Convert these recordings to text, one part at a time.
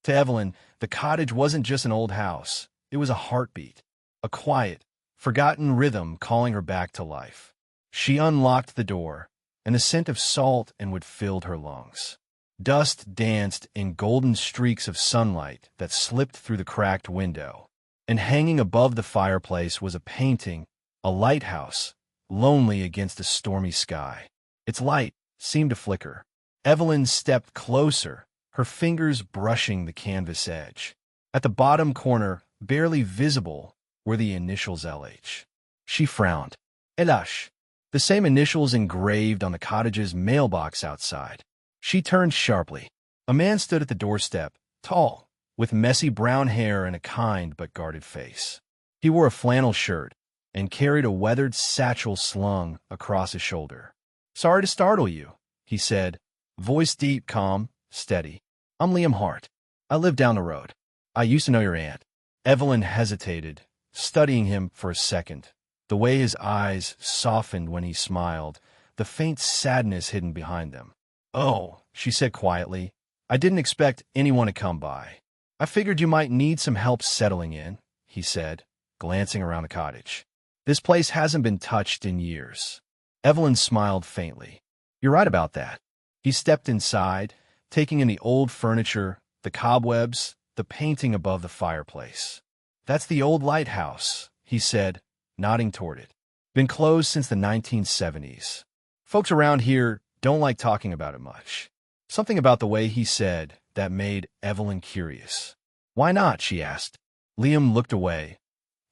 To Evelyn, the cottage wasn't just an old house. It was a heartbeat, a quiet, forgotten rhythm calling her back to life. She unlocked the door, and the scent of salt and wood filled her lungs. Dust danced in golden streaks of sunlight that slipped through the cracked window, and hanging above the fireplace was a painting, a lighthouse, lonely against a stormy sky. Its light seemed to flicker. Evelyn stepped closer, her fingers brushing the canvas edge. At the bottom corner, barely visible, were the initials LH. She frowned. LH, the same initials engraved on the cottage's mailbox outside. She turned sharply. A man stood at the doorstep, tall, with messy brown hair and a kind but guarded face. He wore a flannel shirt and carried a weathered satchel slung across his shoulder. "Sorry to startle you," he said, voice deep, calm, steady. "I'm Liam Hart. I live down the road. I used to know your aunt." Evelyn hesitated, studying him for a second. The way his eyes softened when he smiled, the faint sadness hidden behind them. "Oh," she said quietly, "I didn't expect anyone to come by. I figured you might need some help settling in," he said, glancing around the cottage. "This place hasn't been touched in years." Evelyn smiled faintly. "You're right about that." He stepped inside, taking in the old furniture, the cobwebs, the painting above the fireplace. "That's the old lighthouse," he said, nodding toward it. "Been closed since the 1970s. Folks around here don't like talking about it much." Something about the way he said that made Evelyn curious. "Why not?" she asked. Liam looked away,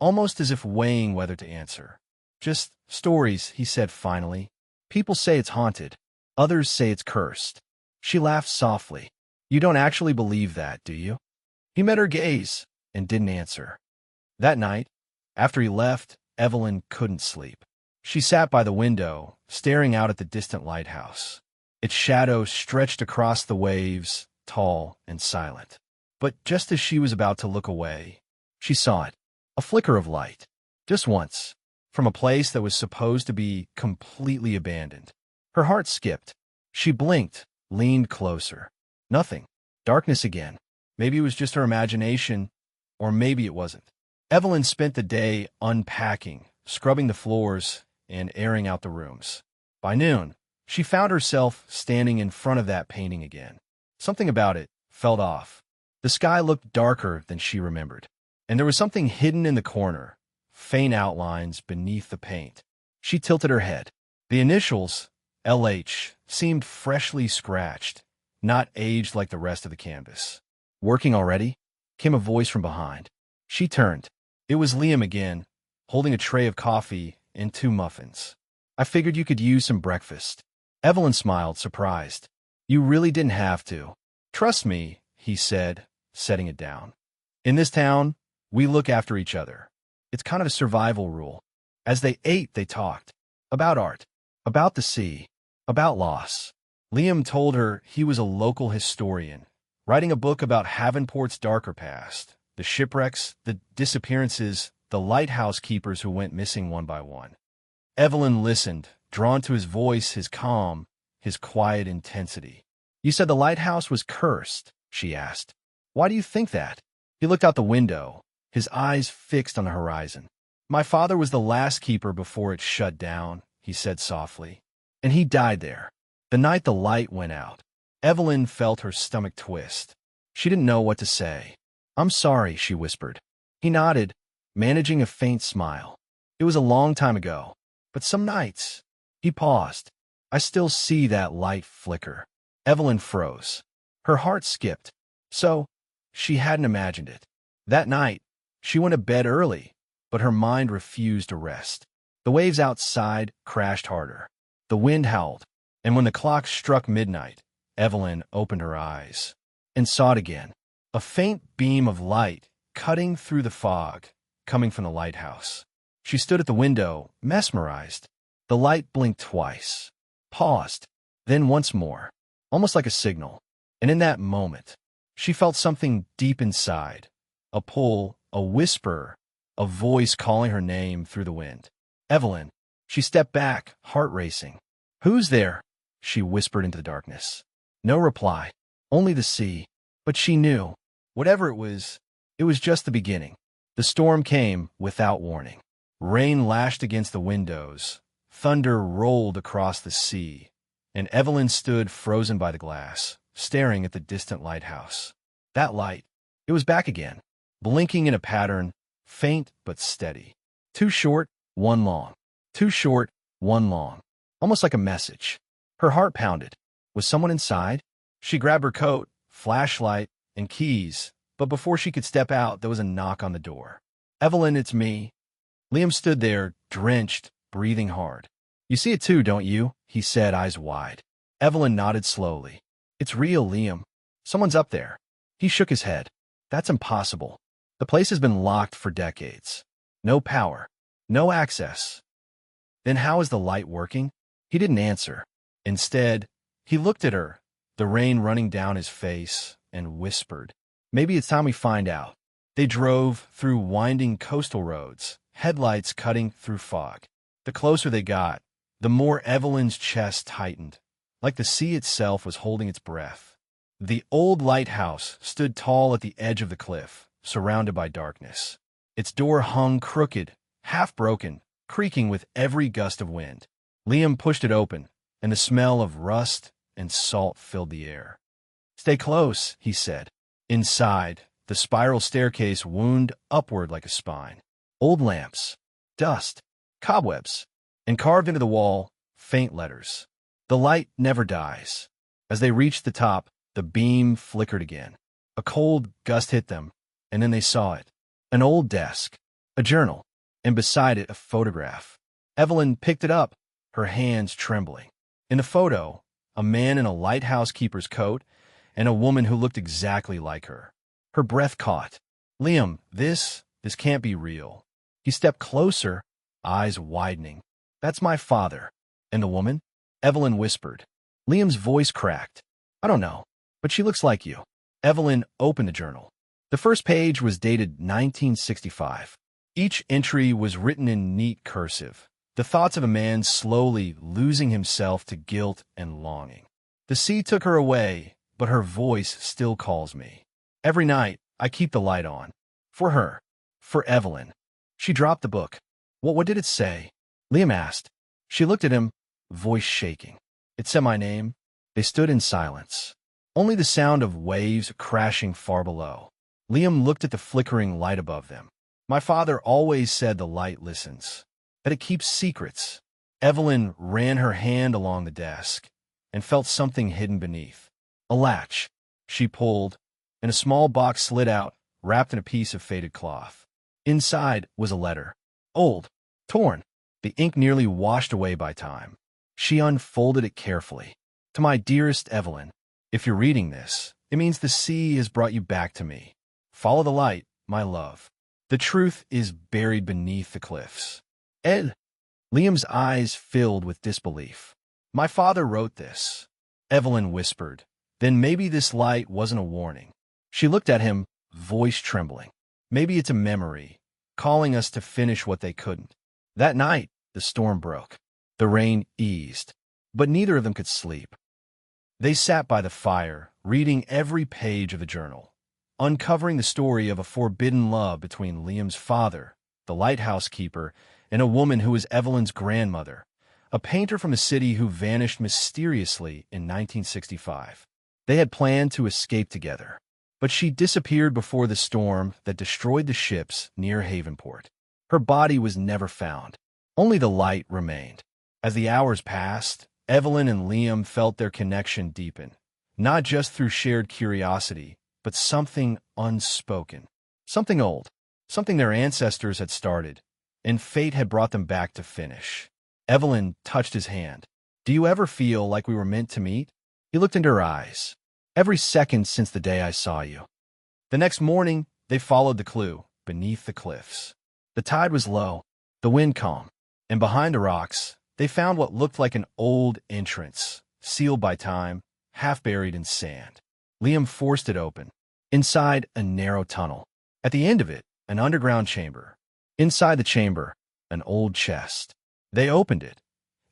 almost as if weighing whether to answer. "Just stories," he said finally. "People say it's haunted. Others say it's cursed." She laughed softly. "You don't actually believe that, do you?" He met her gaze and didn't answer. That night, after he left, Evelyn couldn't sleep. She sat by the window, staring out at the distant lighthouse. Its shadow stretched across the waves, tall and silent. But just as she was about to look away, she saw it, a flicker of light, just once, from a place that was supposed to be completely abandoned. Her heart skipped. She blinked, leaned closer. Nothing. Darkness again. Maybe it was just her imagination, or maybe it wasn't. Evelyn spent the day unpacking, scrubbing the floors, and airing out the rooms. By noon, she found herself standing in front of that painting again. Something about it felt off. The sky looked darker than she remembered, and there was something hidden in the corner, faint outlines beneath the paint. She tilted her head. The initials, LH, seemed freshly scratched, not aged like the rest of the canvas. "Working already?" came a voice from behind. She turned. It was Liam again, holding a tray of coffee and 2 muffins. "I figured you could use some breakfast." Evelyn smiled, surprised. "You really didn't have to. Trust me," he said, setting it down. "In this town, we look after each other. It's kind of a survival rule." As they ate, they talked. About art, about the sea, about loss. Liam told her he was a local historian, writing a book about Havenport's darker past, the shipwrecks, the disappearances, the lighthouse keepers who went missing one by one. Evelyn listened, drawn to his voice, his calm, his quiet intensity. "You said the lighthouse was cursed," she asked. "Why do you think that?" He looked out the window, his eyes fixed on the horizon. "My father was the last keeper before it shut down," he said softly. "And he died there, the night the light went out." Evelyn felt her stomach twist. She didn't know what to say. "I'm sorry," she whispered. He nodded, managing a faint smile. "It was a long time ago, but some nights—" He paused. "I still see that light flicker." Evelyn froze. Her heart skipped. So, she hadn't imagined it. That night, she went to bed early, but her mind refused to rest. The waves outside crashed harder. The wind howled, and when the clock struck midnight, Evelyn opened her eyes and saw it again. A faint beam of light cutting through the fog, coming from the lighthouse. She stood at the window, mesmerized. The light blinked twice, paused, then once more, almost like a signal. And in that moment, she felt something deep inside, a pull, a whisper, a voice calling her name through the wind. "Evelyn." She stepped back, heart racing. "Who's there?" she whispered into the darkness. No reply, only the sea. But she knew. Whatever it was just the beginning. The storm came without warning. Rain lashed against the windows, thunder rolled across the sea, and Evelyn stood frozen by the glass, staring at the distant lighthouse. That light, it was back again, blinking in a pattern, faint but steady. Too short, one long. Too short, one long. Almost like a message. Her heart pounded. Was someone inside? She grabbed her coat, flashlight, and keys, but before she could step out, there was a knock on the door. "Evelyn, it's me." Liam stood there, drenched, breathing hard. "You see it too, don't you?" he said, eyes wide. Evelyn nodded slowly. "It's real, Liam. Someone's up there." He shook his head. "That's impossible. The place has been locked for decades. No power. No access." "Then how is the light working?" He didn't answer. Instead, he looked at her, the rain running down his face, and whispered, "Maybe it's time we find out." They drove through winding coastal roads, headlights cutting through fog. The closer they got, the more Evelyn's chest tightened, like the sea itself was holding its breath. The old lighthouse stood tall at the edge of the cliff, surrounded by darkness. Its door hung crooked, half broken, creaking with every gust of wind. Liam pushed it open, and the smell of rust and salt filled the air. "Stay close," he said. Inside, the spiral staircase wound upward like a spine. Old lamps, dust, cobwebs, and carved into the wall, faint letters. "The light never dies." As they reached the top, the beam flickered again. A cold gust hit them, and then they saw it. An old desk, a journal, and beside it a photograph. Evelyn picked it up, her hands trembling. In the photo, a man in a lighthouse keeper's coat and a woman who looked exactly like her. Her breath caught. "Liam, this can't be real." He stepped closer, eyes widening. "That's my father." "And the woman?" Evelyn whispered. Liam's voice cracked. "I don't know, but she looks like you." Evelyn opened the journal. The first page was dated 1965. Each entry was written in neat cursive, the thoughts of a man slowly losing himself to guilt and longing. "The sea took her away, but her voice still calls me. Every night, I keep the light on. For her. For Evelyn." She dropped the book. What did it say?" Liam asked. She looked at him, voice shaking. "It said my name." They stood in silence. Only the sound of waves crashing far below. Liam looked at the flickering light above them. "My father always said the light listens, that it keeps secrets." Evelyn ran her hand along the desk and felt something hidden beneath. A latch. She pulled, and a small box slid out, wrapped in a piece of faded cloth. Inside was a letter. Old, torn, the ink nearly washed away by time. She unfolded it carefully. "To my dearest Evelyn, if you're reading this, it means the sea has brought you back to me. Follow the light, my love. The truth is buried beneath the cliffs." "Ed?" Liam's eyes filled with disbelief. "My father wrote this." Evelyn whispered. "Then maybe this light wasn't a warning." She looked at him, voice trembling. "Maybe it's a memory, calling us to finish what they couldn't." That night, the storm broke. The rain eased, but neither of them could sleep. They sat by the fire, reading every page of the journal, uncovering the story of a forbidden love between Liam's father, the lighthouse keeper, and a woman who was Evelyn's grandmother, a painter from a city who vanished mysteriously in 1965. They had planned to escape together, but she disappeared before the storm that destroyed the ships near Havenport. Her body was never found. Only the light remained. As the hours passed, Evelyn and Liam felt their connection deepen, not just through shared curiosity, but something unspoken, something old, something their ancestors had started, and fate had brought them back to finish. Evelyn touched his hand. "Do you ever feel like we were meant to meet?" He looked into her eyes. "Every second since the day I saw you." The next morning, they followed the clue, beneath the cliffs. The tide was low, the wind calm, and behind the rocks, they found what looked like an old entrance, sealed by time, half buried in sand. Liam forced it open. Inside, a narrow tunnel. At the end of it, an underground chamber. Inside the chamber, an old chest. They opened it,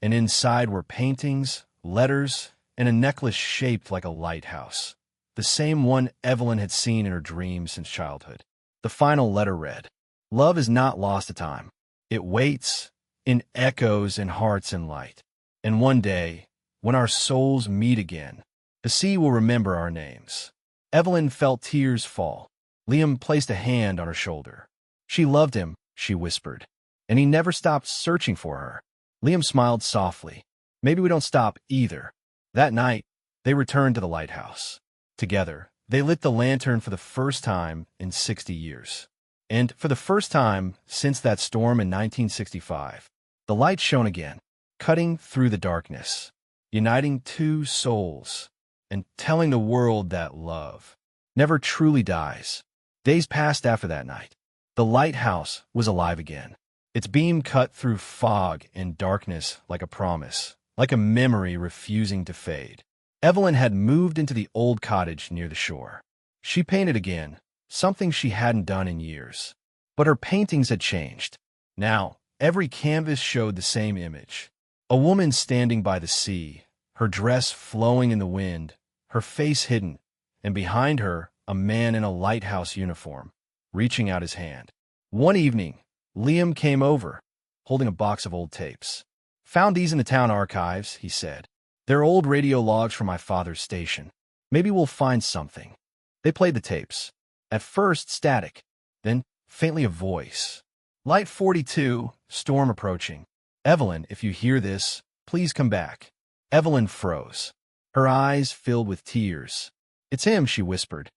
and inside were paintings, letters, and a necklace shaped like a lighthouse. The the same one Evelyn had seen in her dreams since childhood. The final letter read, "Love is not lost to time. It waits in echoes and hearts and light. And one day, when our souls meet again, the sea will remember our names." Evelyn felt tears fall. Liam placed a hand on her shoulder. She loved him, she whispered, and he never stopped searching for her. Liam smiled softly. Maybe we don't stop either. That night, they returned to the lighthouse. Together, they lit the lantern for the first time in 60 years. And for the first time since that storm in 1965, the light shone again, cutting through the darkness, uniting two souls, and telling the world that love never truly dies. Days passed after that night. The lighthouse was alive again. Its beam cut through fog and darkness like a promise, like a memory refusing to fade. Evelyn had moved into the old cottage near the shore. She painted again, something she hadn't done in years. But her paintings had changed. Now, every canvas showed the same image. A woman standing by the sea, her dress flowing in the wind, her face hidden, and behind her, a man in a lighthouse uniform, reaching out his hand. One evening, Liam came over, holding a box of old tapes. "Found these in the town archives," he said. "They're old radio logs from my father's station. Maybe we'll find something." They played the tapes. At first, static, then faintly a voice. "Light 42, storm approaching. Evelyn, if you hear this, please come back." Evelyn froze. Her eyes filled with tears. "It's him," she whispered.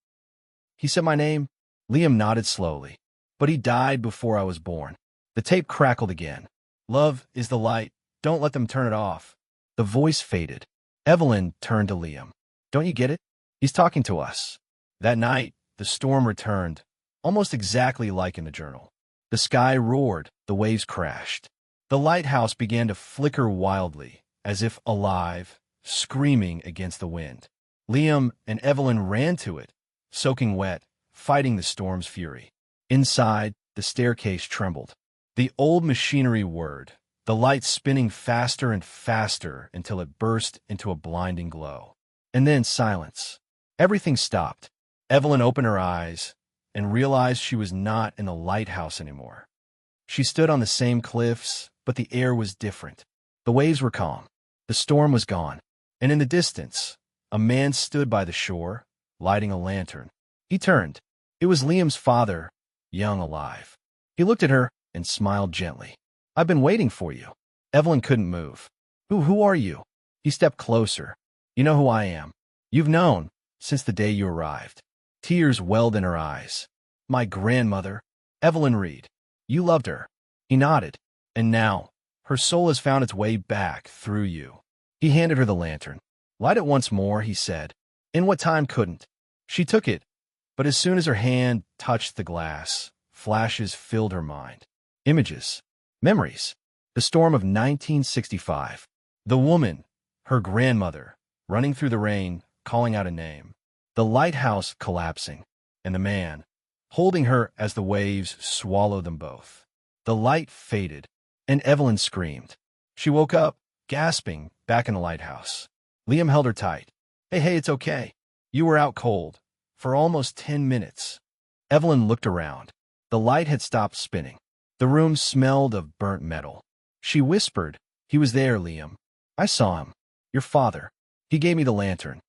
"He said my name." Liam nodded slowly. "But he died before I was born." The tape crackled again. "Love is the light. Don't let them turn it off." The voice faded. Evelyn turned to Liam. "Don't you get it? He's talking to us." That night, the storm returned, almost exactly like in the journal. The sky roared, the waves crashed. The lighthouse began to flicker wildly, as if alive, screaming against the wind. Liam and Evelyn ran to it, soaking wet, fighting the storm's fury. Inside, the staircase trembled. The old machinery whirred, the light spinning faster and faster until it burst into a blinding glow. And then silence. Everything stopped. Evelyn opened her eyes and realized she was not in the lighthouse anymore. She stood on the same cliffs, but the air was different. The waves were calm. The storm was gone. And in the distance, a man stood by the shore, lighting a lantern. He turned. It was Liam's father, young alive. He looked at her and smiled gently. "I've been waiting for you." Evelyn couldn't move. Who are you?" He stepped closer. "You know who I am. You've known since the day you arrived." Tears welled in her eyes. "My grandmother, Evelyn Reed. You loved her." He nodded. "And now, her soul has found its way back through you." He handed her the lantern. "Light it once more," he said, in what time couldn't. She took it, but as soon as her hand touched the glass, flashes filled her mind. Images. Memories. The storm of 1965. The woman, her grandmother, running through the rain, calling out a name. The lighthouse collapsing, and the man, holding her as the waves swallowed them both. The light faded, and Evelyn screamed. She woke up, gasping, back in the lighthouse. Liam held her tight. Hey, it's okay. You were out cold for almost 10 minutes. Evelyn looked around. The light had stopped spinning. The room smelled of burnt metal. She whispered, "He was there, Liam. I saw him. Your father. He gave me the lantern."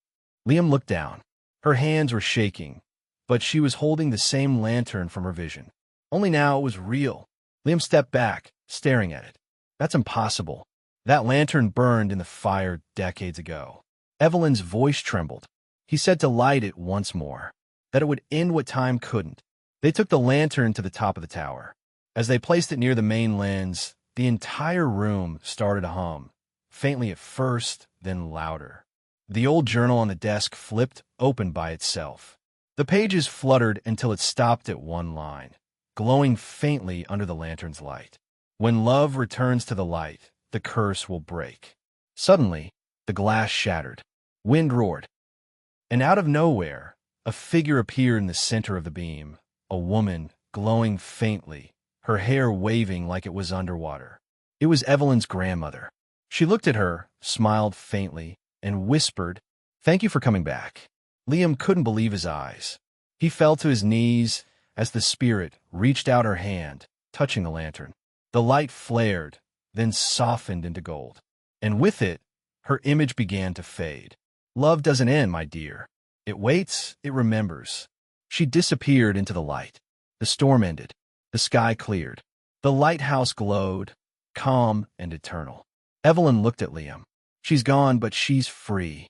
Liam looked down. Her hands were shaking, but she was holding the same lantern from her vision. Only now it was real. Liam stepped back, staring at it. "That's impossible. That lantern burned in the fire decades ago." Evelyn's voice trembled. He said to light it once more, that it would end what time couldn't. They took the lantern to the top of the tower. As they placed it near the main lens, the entire room started to hum, faintly at first, then louder. The old journal on the desk flipped open by itself. The pages fluttered until it stopped at one line, glowing faintly under the lantern's light. "When love returns to the light, the curse will break." Suddenly, the glass shattered. Wind roared. And out of nowhere, a figure appeared in the center of the beam, a woman, glowing faintly, her hair waving like it was underwater. It was Evelyn's grandmother. She looked at her, smiled faintly, and whispered, "Thank you for coming back." Liam couldn't believe his eyes. He fell to his knees as the spirit reached out her hand, touching the lantern. The light flared, then softened into gold. And with it, her image began to fade. Love doesn't end, my dear. It waits, it remembers. She disappeared into the light. The storm ended. The sky cleared. The lighthouse glowed, calm and eternal. Evelyn looked at Liam. She's gone, but she's free.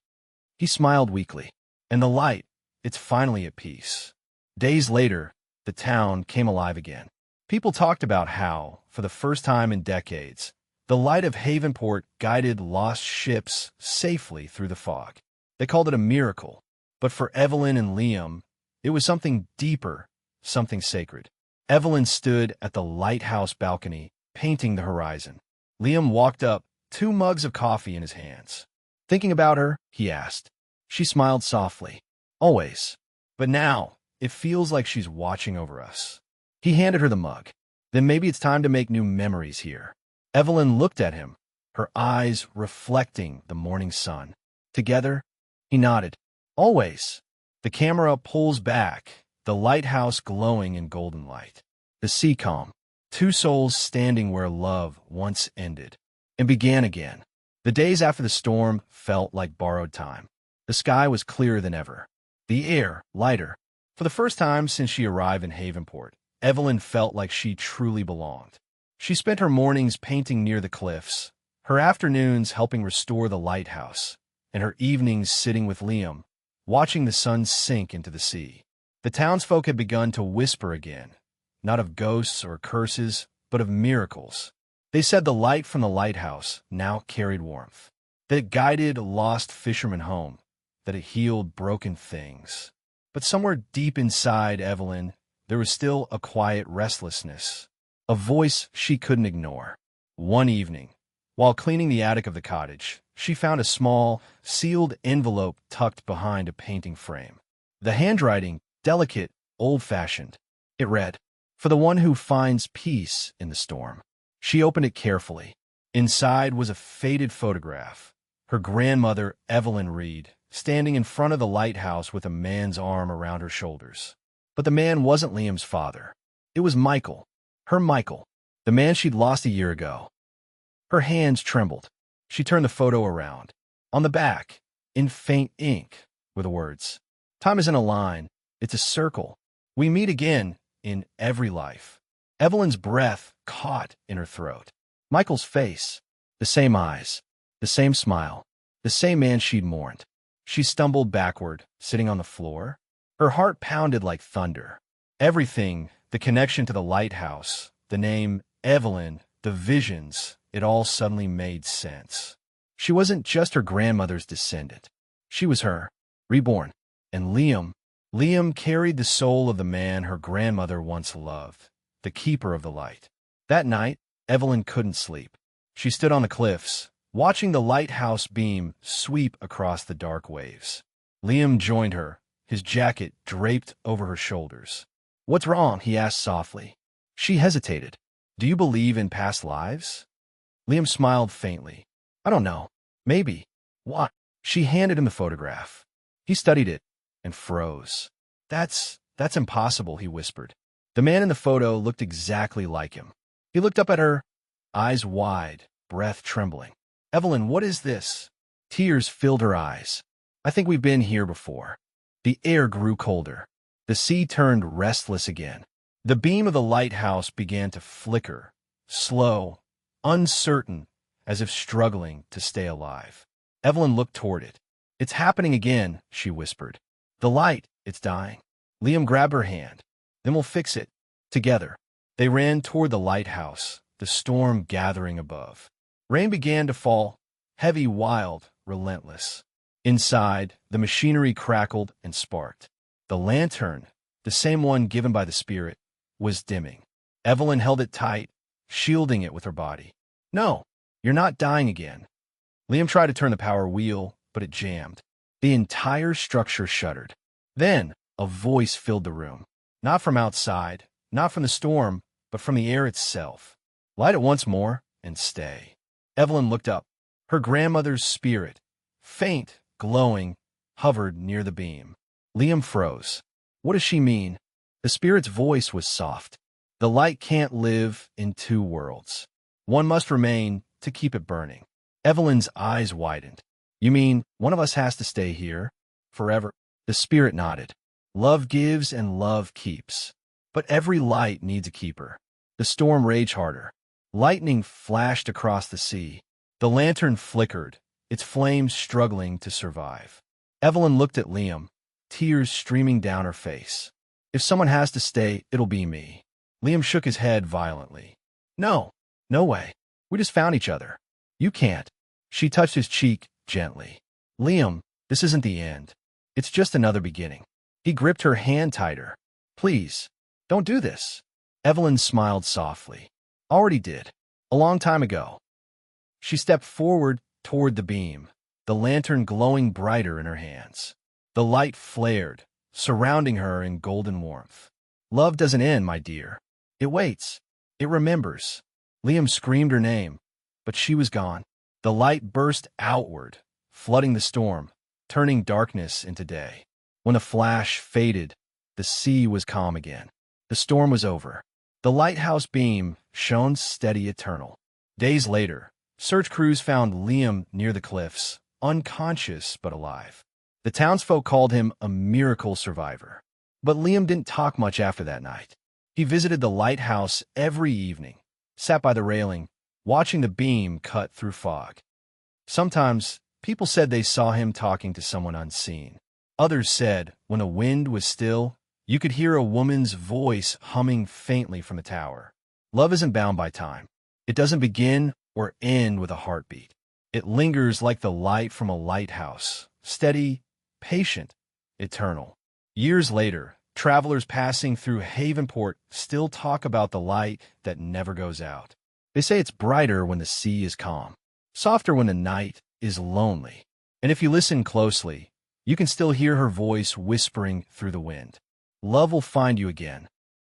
He smiled weakly. And the light, it's finally at peace. Days later, the town came alive again. People talked about how, for the first time in decades, the light of Havenport guided lost ships safely through the fog. They called it a miracle, but for Evelyn and Liam, it was something deeper, something sacred. Evelyn stood at the lighthouse balcony, painting the horizon. Liam walked up, 2 mugs of coffee in his hands. Thinking about her, he asked. She smiled softly. Always. But now, it feels like she's watching over us. He handed her the mug. Then maybe it's time to make new memories here. Evelyn looked at him, her eyes reflecting the morning sun. Together, he nodded. Always. The camera pulls back, the lighthouse glowing in golden light. The sea calm, 2 souls standing where love once ended and began again. The days after the storm felt like borrowed time. The sky was clearer than ever. The air lighter. For the first time since she arrived in Havenport, Evelyn felt like she truly belonged. She spent her mornings painting near the cliffs, her afternoons helping restore the lighthouse, and her evenings sitting with Liam, watching the sun sink into the sea. The townsfolk had begun to whisper again, not of ghosts or curses, but of miracles. They said the light from the lighthouse now carried warmth, that it guided lost fishermen home, that it healed broken things. But somewhere deep inside Evelyn, there was still a quiet restlessness, a voice she couldn't ignore. One evening, while cleaning the attic of the cottage, she found a small, sealed envelope tucked behind a painting frame. The handwriting, delicate, old-fashioned. It read, "For the one who finds peace in the storm." She opened it carefully. Inside was a faded photograph. Her grandmother, Evelyn Reed, standing in front of the lighthouse with a man's arm around her shoulders. But the man wasn't Liam's father. It was Michael, her Michael, the man she'd lost a year ago. Her hands trembled. She turned the photo around. On the back, in faint ink, were the words, "Time isn't a line, it's a circle. We meet again in every life." Evelyn's breath caught in her throat. Michael's face, the same eyes, the same smile, the same man she'd mourned. She stumbled backward, sitting on the floor. Her heart pounded like thunder. Everything, the connection to the lighthouse, the name Evelyn, the visions, it all suddenly made sense. She wasn't just her grandmother's descendant. She was her, reborn. And Liam carried the soul of the man her grandmother once loved, the keeper of the light. That night, Evelyn couldn't sleep. She stood on the cliffs, watching the lighthouse beam sweep across the dark waves. Liam joined her, his jacket draped over her shoulders. "What's wrong?" he asked softly. She hesitated. "Do you believe in past lives?" Liam smiled faintly. "I don't know. Maybe." "What?" She handed him the photograph. He studied it and froze. That's impossible," he whispered. The man in the photo looked exactly like him. He looked up at her, eyes wide, breath trembling. "Evelyn, what is this?" Tears filled her eyes. "I think we've been here before." The air grew colder. The sea turned restless again. The beam of the lighthouse began to flicker, slow, uncertain, as if struggling to stay alive. Evelyn looked toward it. "It's happening again," she whispered. "The light, it's dying." Liam grabbed her hand. "Then we'll fix it. Together." They ran toward the lighthouse, the storm gathering above. Rain began to fall, heavy, wild, relentless. Inside, the machinery crackled and sparked. The lantern, the same one given by the spirit, was dimming. Evelyn held it tight, shielding it with her body. "No, you're not dying again." Liam tried to turn the power wheel, but it jammed. The entire structure shuddered. Then, a voice filled the room. Not from outside, not from the storm, but from the air itself. "Light it once more, and stay." Evelyn looked up. Her grandmother's spirit, faint, glowing, hovered near the beam. Liam froze. What does she mean? The spirit's voice was soft. The light can't live in two worlds. One must remain to keep it burning. Evelyn's eyes widened. You mean one of us has to stay here? Forever? The spirit nodded. Love gives and love keeps. But every light needs a keeper. The storm raged harder. Lightning flashed across the sea. The lantern flickered, its flames struggling to survive. Evelyn looked at Liam, tears streaming down her face. If someone has to stay, it'll be me. Liam shook his head violently. No, no way. We just found each other. You can't. She touched his cheek gently. Liam, this isn't the end. It's just another beginning. He gripped her hand tighter. Please, don't do this. Evelyn smiled softly. Already did. A long time ago. She stepped forward toward the beam, the lantern glowing brighter in her hands. The light flared, surrounding her in golden warmth. Love doesn't end, my dear. It waits. It remembers. Liam screamed her name, but she was gone. The light burst outward, flooding the storm, turning darkness into day. When the flash faded, the sea was calm again. The storm was over. The lighthouse beam shone steady eternal. Days later, search crews found Liam near the cliffs, unconscious but alive. The townsfolk called him a miracle survivor. But Liam didn't talk much after that night. He visited the lighthouse every evening, sat by the railing, watching the beam cut through fog. Sometimes, people said they saw him talking to someone unseen. Others said, when a wind was still, you could hear a woman's voice humming faintly from the tower. Love isn't bound by time. It doesn't begin or end with a heartbeat. It lingers like the light from a lighthouse, steady, patient, eternal. Years later, travelers passing through Havenport still talk about the light that never goes out. They say it's brighter when the sea is calm, softer when the night is lonely. And if you listen closely, you can still hear her voice whispering through the wind. Love will find you again,